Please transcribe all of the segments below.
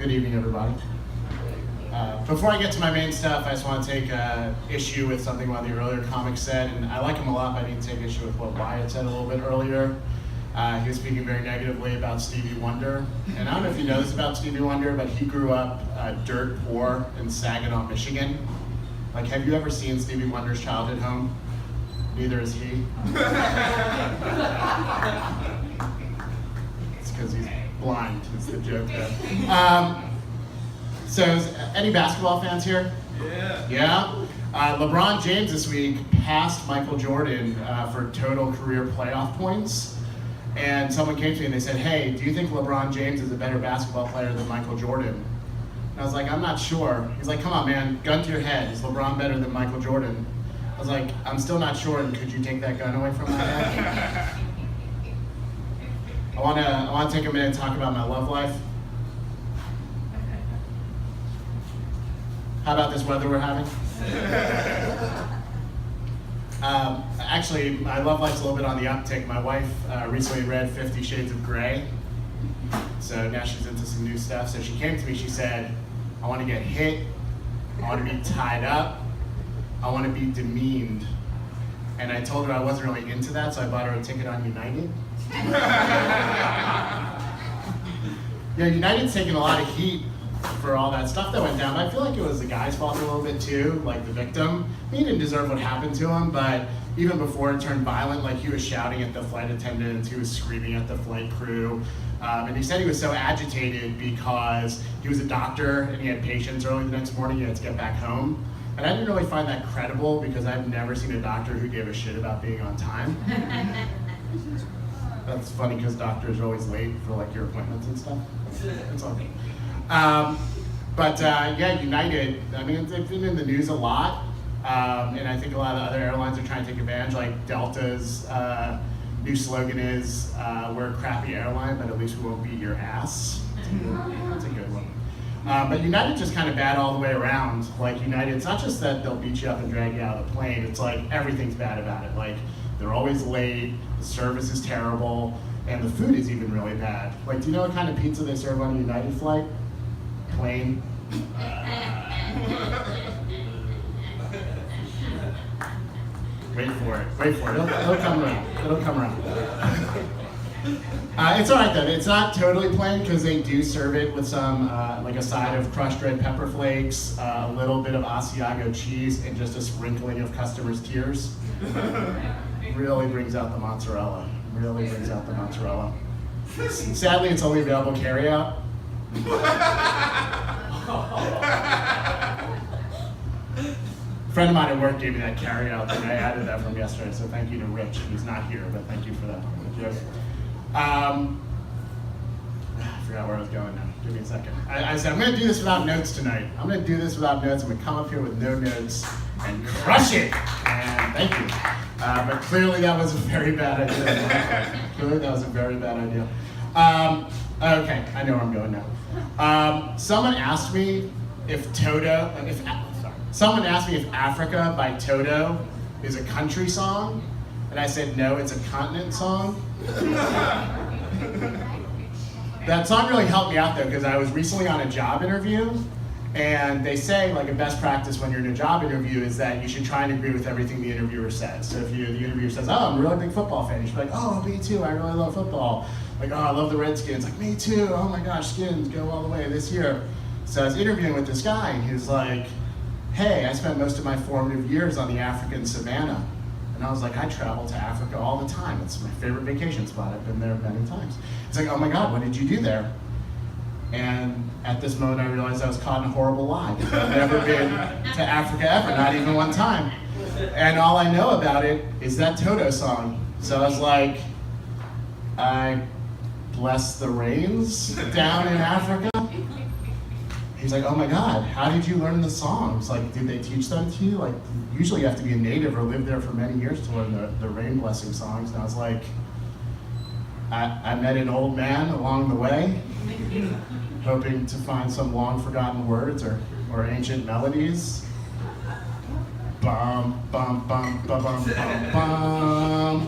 Good evening, everybody. Before I get to my main stuff, I just want to take issue with something one of the earlier comics said, and I like him a lot, but I need to take issue with what Wyatt said a little bit earlier. He was speaking very negatively about Stevie Wonder, and I don't know if you know this about Stevie Wonder, but he grew up dirt poor in Saginaw, Michigan. Like, have you ever seen Stevie Wonder's childhood home? Neither is he. It's because he's blind, is the joke there. So, any basketball fans here? Yeah. Yeah? LeBron James this week passed Michael Jordan for total career playoff points. And someone came to me and they said, hey, do you think LeBron James is a better basketball player than Michael Jordan? And I was like, I'm not sure. He's like, come on, man, gun to your head. Is LeBron better than Michael Jordan? I was like, I'm still not sure, and could you take that gun away from my head? I want to take a minute and talk about my love life. How about this weather we're having? Actually, my love life's a little bit on the uptick. My wife recently read 50 Shades of Grey, so now she's into some new stuff. So she came to me, she said, I want to get hit, I want to be tied up, I want to be demeaned. And I told her I wasn't really into that, so I bought her a ticket on United. Yeah, United's taking a lot of heat for all that stuff that went down, but I feel like it was the guy's fault a little bit too, like the victim. He didn't deserve what happened to him, but even before it turned violent, like he was shouting at the flight attendants, he was screaming at the flight crew, and he said he was so agitated because he was a doctor and he had patients early the next morning, he had to get back home. And I didn't really find that credible because I've never seen a doctor who gave a shit about being on time. That's funny because doctors are always late for like your appointments and stuff. It's all good. Yeah, United, I mean, they've been in the news a lot, and I think a lot of the other airlines are trying to take advantage, like Delta's new slogan is, we're a crappy airline, but at least we won't beat your ass. That's a good one. But United's just kind of bad all the way around. Like United, it's not just that they'll beat you up and drag you out of the plane, it's like everything's bad about it. Like, they're always late, the service is terrible, and the food is even really bad. Like, do you know what kind of pizza they serve on a United flight? Plain. Wait for it. It'll come around. It's all right though. It's not totally plain because they do serve it with some, like a side of crushed red pepper flakes, a little bit of Asiago cheese, and just a sprinkling of customers' tears. Really brings out the mozzarella. Sadly, it's only available carryout. A friend of mine at work gave me that carryout thing. I added that from yesterday, so thank you to Rich. He's not here, but thank you for that. I forgot where I was going now. Give me a second. I said, I'm going to do this without notes tonight. I'm going to come up here with no notes and crush it. And thank you. But clearly that was a very bad idea. Okay, I know where I'm going now. Someone asked me if Africa by Toto is a country song, and I said no, it's a continent song. That song really helped me out though, because I was recently on a job interview, and they say like a best practice when you're in a job interview is that you should try and agree with everything the interviewer says. So if the interviewer says, oh, I'm a really big football fan, you should be like, oh, me too, I really love football. Like, oh, I love the Redskins. Like, me too, oh my gosh, Skins, go all the way this year. So I was interviewing with this guy, and he's like, hey, I spent most of my formative years on the African savannah. And I was like, I travel to Africa all the time. It's my favorite vacation spot. I've been there many times. He's like, oh my God, what did you do there? And at this moment, I realized I was caught in a horrible lie. I've never been to Africa ever, not even one time. And all I know about it is that Toto song. So I was like, I bless the rains down in Africa. He's like, oh my God, how did you learn the songs? Like, did they teach them to you? Like, usually you have to be a native or live there for many years to learn the rain blessing songs. And I was like, I met an old man along the way, hoping to find some long forgotten words or ancient melodies. Bum, bum, bum, bum, bum, bum, bum.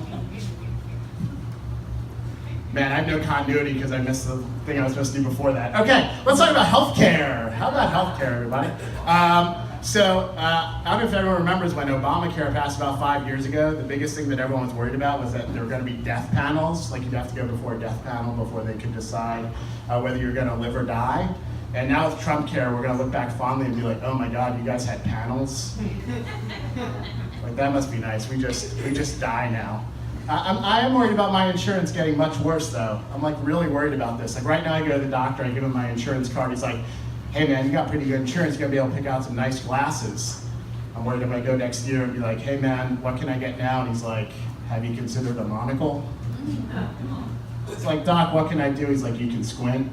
Man, I have no continuity because I missed the thing I was supposed to do before that. Okay, let's talk about healthcare. How about healthcare, everybody? I don't know if everyone remembers when Obamacare passed about 5 years ago, the biggest thing that everyone was worried about was that there were going to be death panels. Like you'd have to go before a death panel before they could decide whether you're going to live or die. And now with Trump Care, we're going to look back fondly and be like, oh my God, you guys had panels? Like that must be nice. We just die now. I am worried about my insurance getting much worse though. I'm like really worried about this. Like right now I go to the doctor, I give him my insurance card, he's like, hey man, you got pretty good insurance, you're gonna be able to pick out some nice glasses. I'm worried if I go next year and be like, hey man, what can I get now? And he's like, have you considered a monocle? It's like, doc, what can I do? He's like, you can squint.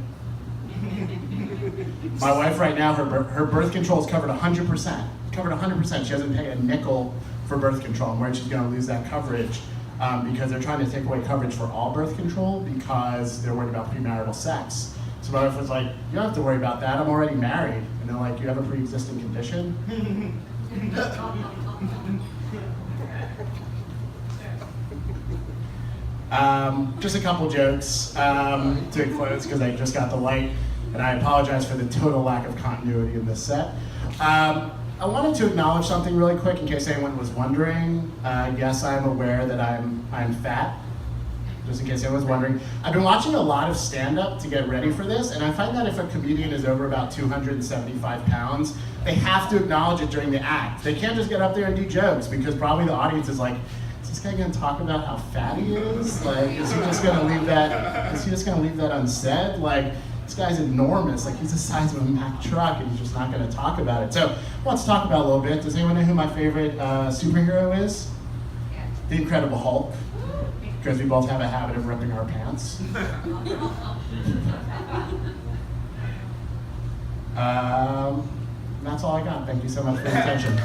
My wife right now, her birth control is covered 100%. Covered 100%. She doesn't pay a nickel for birth control. I'm worried she's gonna lose that coverage. Because they're trying to take away coverage for all birth control because they're worried about premarital sex. So my wife was like, you don't have to worry about that, I'm already married. And they're like, you have a pre-existing condition? Just a couple jokes to close because I just got the light and I apologize for the total lack of continuity in this set. I wanted to acknowledge something really quick in case anyone was wondering. Yes, I'm aware that I'm fat, just in case anyone's wondering. I've been watching a lot of stand-up to get ready for this, and I find that if a comedian is over about 275 pounds, they have to acknowledge it during the act. They can't just get up there and do jokes because probably the audience is like, is this guy gonna talk about how fat he is? Like, is he just gonna leave that unsaid? Like, this guy's enormous, like he's the size of a Mack truck and he's just not gonna talk about it. So let's talk about it a little bit. Does anyone know who my favorite superhero is? Yeah. The Incredible Hulk, because we both have a habit of ripping our pants. That's all I got. Thank you so much for your attention.